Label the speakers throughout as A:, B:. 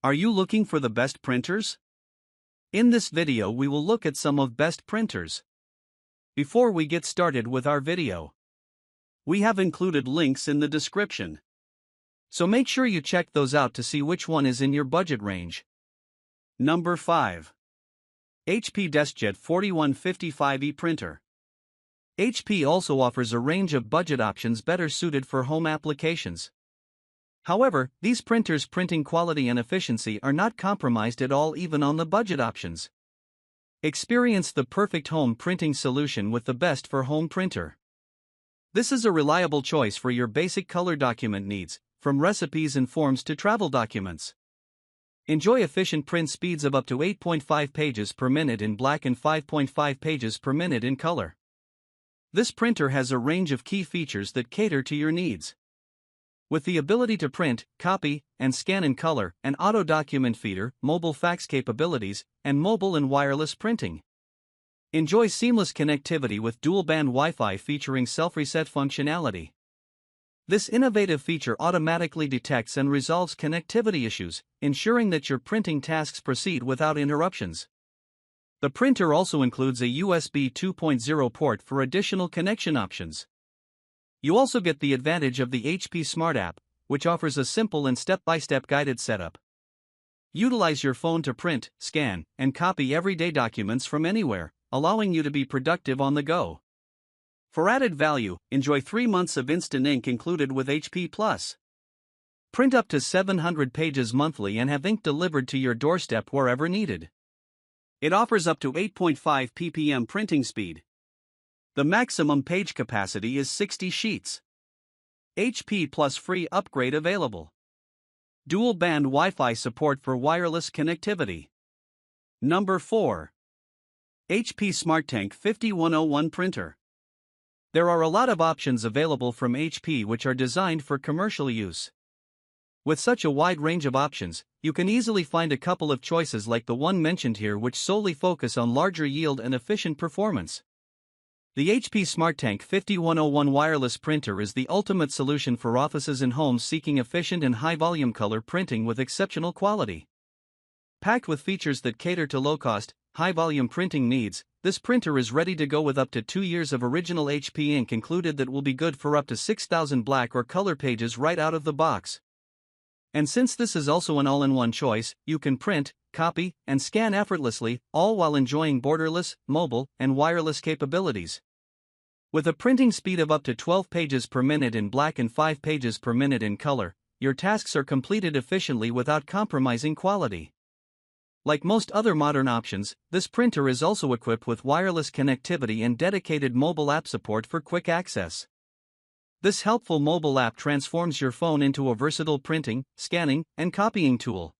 A: Are you looking for the best printers? In this video we will look at some of best printers. Before we get started with our video, we have included links in the description. So make sure you check those out to see which one is in your budget range. Number 5. HP DeskJet 4155E Printer. HP also offers a range of budget options better suited for home applications. However, these printers' printing quality and efficiency are not compromised at all even on the budget options. Experience the perfect home printing solution with the best for home printer. This is a reliable choice for your basic color document needs, from recipes and forms to travel documents. Enjoy efficient print speeds of up to 8.5 pages per minute in black and 5.5 pages per minute in color. This printer has a range of key features that cater to your needs. With the ability to print, copy, and scan in color, an auto document feeder, mobile fax capabilities, and mobile and wireless printing. Enjoy seamless connectivity with dual-band Wi-Fi featuring self-reset functionality. This innovative feature automatically detects and resolves connectivity issues, ensuring that your printing tasks proceed without interruptions. The printer also includes a USB 2.0 port for additional connection options. You also get the advantage of the HP Smart app, which offers a simple and step-by-step guided setup. Utilize your phone to print, scan, and copy everyday documents from anywhere, allowing you to be productive on the go. For added value, enjoy 3 months of instant ink included with HP Plus. Print up to 700 pages monthly and have ink delivered to your doorstep wherever needed. It offers up to 8.5 ppm printing speed. The maximum page capacity is 60 sheets. HP Plus free upgrade available. Dual band Wi-Fi support for wireless connectivity. Number 4. HP SmartTank 5101 Printer. There are a lot of options available from HP which are designed for commercial use. With such a wide range of options, you can easily find a couple of choices like the one mentioned here which solely focus on larger yield and efficient performance. The HP SmartTank 5101 wireless printer is the ultimate solution for offices and homes seeking efficient and high-volume color printing with exceptional quality. Packed with features that cater to low-cost, high-volume printing needs, this printer is ready to go with up to 2 years of original HP ink included that will be good for up to 6,000 black or color pages right out of the box. And since this is also an all-in-one choice, you can print, copy, and scan effortlessly, all while enjoying borderless, mobile, and wireless capabilities. With a printing speed of up to 12 pages per minute in black and 5 pages per minute in color, your tasks are completed efficiently without compromising quality. Like most other modern options, this printer is also equipped with wireless connectivity and dedicated mobile app support for quick access. This helpful mobile app transforms your phone into a versatile printing, scanning, and copying tool.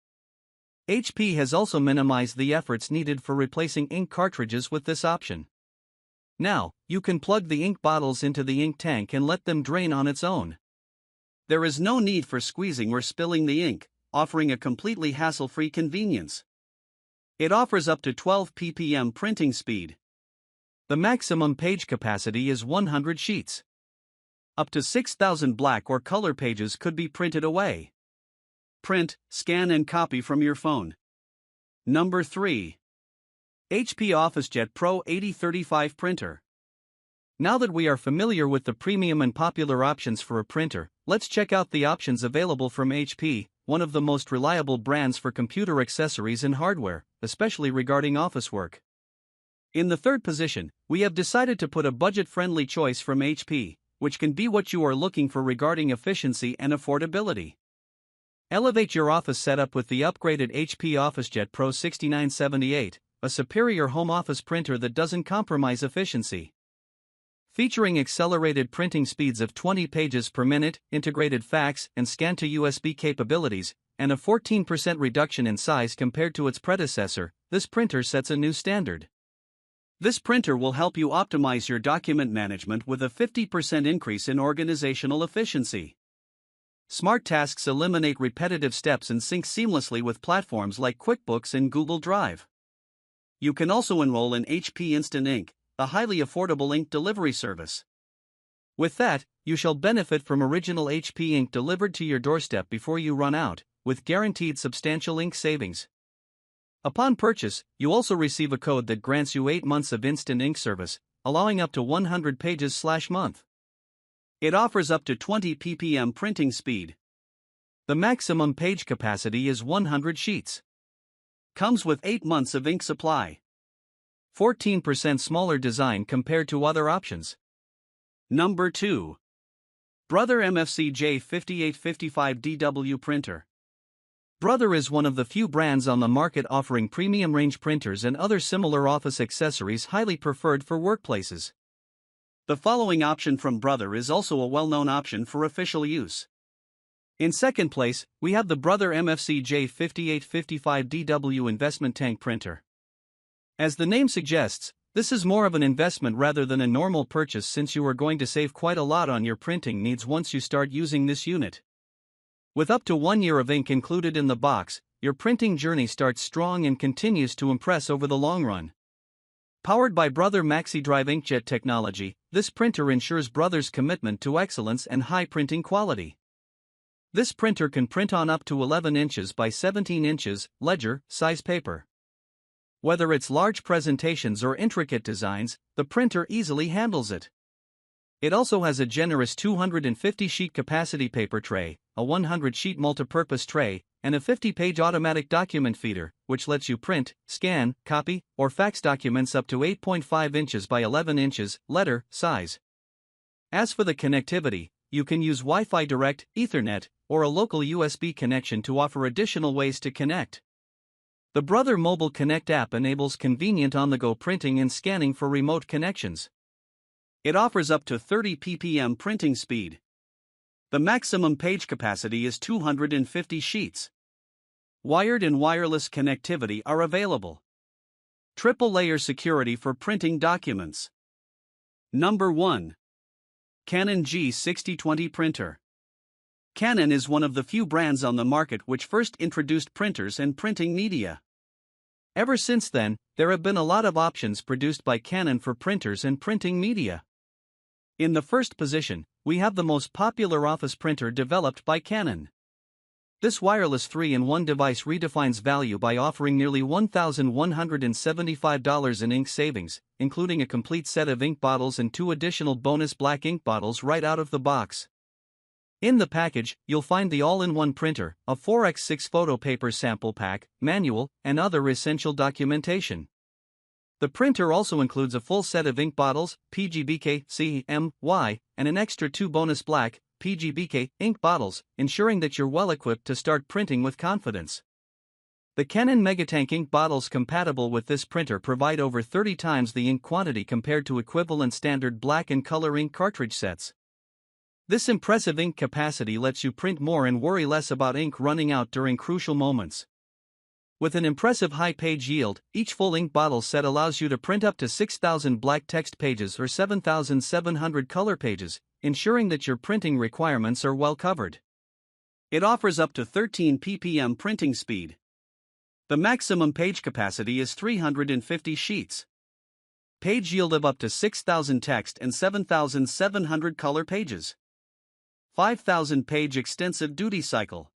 A: HP has also minimized the efforts needed for replacing ink cartridges with this option. Now, you can plug the ink bottles into the ink tank and let them drain on its own. There is no need for squeezing or spilling the ink, offering a completely hassle-free convenience. It offers up to 12 ppm printing speed. The maximum page capacity is 100 sheets. Up to 6,000 black or color pages could be printed away. Print, scan and copy from your phone. Number 3. HP OfficeJet Pro 8035 Printer. Now that we are familiar with the premium and popular options for a printer, let's check out the options available from HP, one of the most reliable brands for computer accessories and hardware, especially regarding office work. In the third position, we have decided to put a budget-friendly choice from HP, which can be what you are looking for regarding efficiency and affordability. Elevate your office setup with the upgraded HP OfficeJet Pro 6978, a superior home office printer that doesn't compromise efficiency. Featuring accelerated printing speeds of 20 pages per minute, integrated fax and scan-to-USB capabilities, and a 14% reduction in size compared to its predecessor, this printer sets a new standard. This printer will help you optimize your document management with a 50% increase in organizational efficiency. Smart tasks eliminate repetitive steps and sync seamlessly with platforms like QuickBooks and Google Drive. You can also enroll in HP Instant Ink, a highly affordable ink delivery service. With that, you shall benefit from original HP ink delivered to your doorstep before you run out, with guaranteed substantial ink savings. Upon purchase, you also receive a code that grants you 8 months of instant ink service, allowing up to 100 pages/month. It offers up to 20 ppm printing speed. The maximum page capacity is 100 sheets. Comes with 8 months of ink supply. 14% smaller design compared to other options. Number 2. Brother MFC J5855DW Printer. Brother is one of the few brands on the market offering premium range printers and other similar office accessories highly preferred for workplaces. The following option from Brother is also a well-known option for official use. In second place, we have the Brother MFC J5855DW Investment Tank Printer. As the name suggests, this is more of an investment rather than a normal purchase, since you are going to save quite a lot on your printing needs once you start using this unit. With up to 1 year of ink included in the box, your printing journey starts strong and continues to impress over the long run. Powered by Brother MaxiDrive inkjet technology, this printer ensures Brother's commitment to excellence and high printing quality. This printer can print on up to 11 inches by 17 inches, ledger size paper. Whether it's large presentations or intricate designs, the printer easily handles it. It also has a generous 250-sheet capacity paper tray, a 100-sheet multipurpose tray, and a 50-page automatic document feeder, which lets you print, scan, copy, or fax documents up to 8.5 inches by 11 inches, letter size. As for the connectivity, you can use Wi-Fi Direct, Ethernet, or a local USB connection to offer additional ways to connect. The Brother Mobile Connect app enables convenient on-the-go printing and scanning for remote connections. It offers up to 30 ppm printing speed. The maximum page capacity is 250 sheets. Wired and wireless connectivity are available. Triple-layer security for printing documents. Number 1. Canon G6020 Printer. Canon is one of the few brands on the market which first introduced printers and printing media. Ever since then, there have been a lot of options produced by Canon for printers and printing media. In the first position, we have the most popular office printer developed by Canon. This wireless 3-in-1 device redefines value by offering nearly $1,175 in ink savings, including a complete set of ink bottles and 2 additional bonus black ink bottles right out of the box. In the package, you'll find the all-in-one printer, a 4x6 photo paper sample pack, manual, and other essential documentation. The printer also includes a full set of ink bottles, PGBK, C, M, Y, and an extra 2 bonus black, PGBK, ink bottles, ensuring that you're well equipped to start printing with confidence. The Canon Megatank ink bottles compatible with this printer provide over 30 times the ink quantity compared to equivalent standard black and color ink cartridge sets. This impressive ink capacity lets you print more and worry less about ink running out during crucial moments. With an impressive high page yield, each full ink bottle set allows you to print up to 6,000 black text pages or 7,700 color pages, ensuring that your printing requirements are well covered. It offers up to 13 ppm printing speed. The maximum page capacity is 350 sheets. Page yield of up to 6,000 text and 7,700 color pages. 5,000 page extensive duty cycle.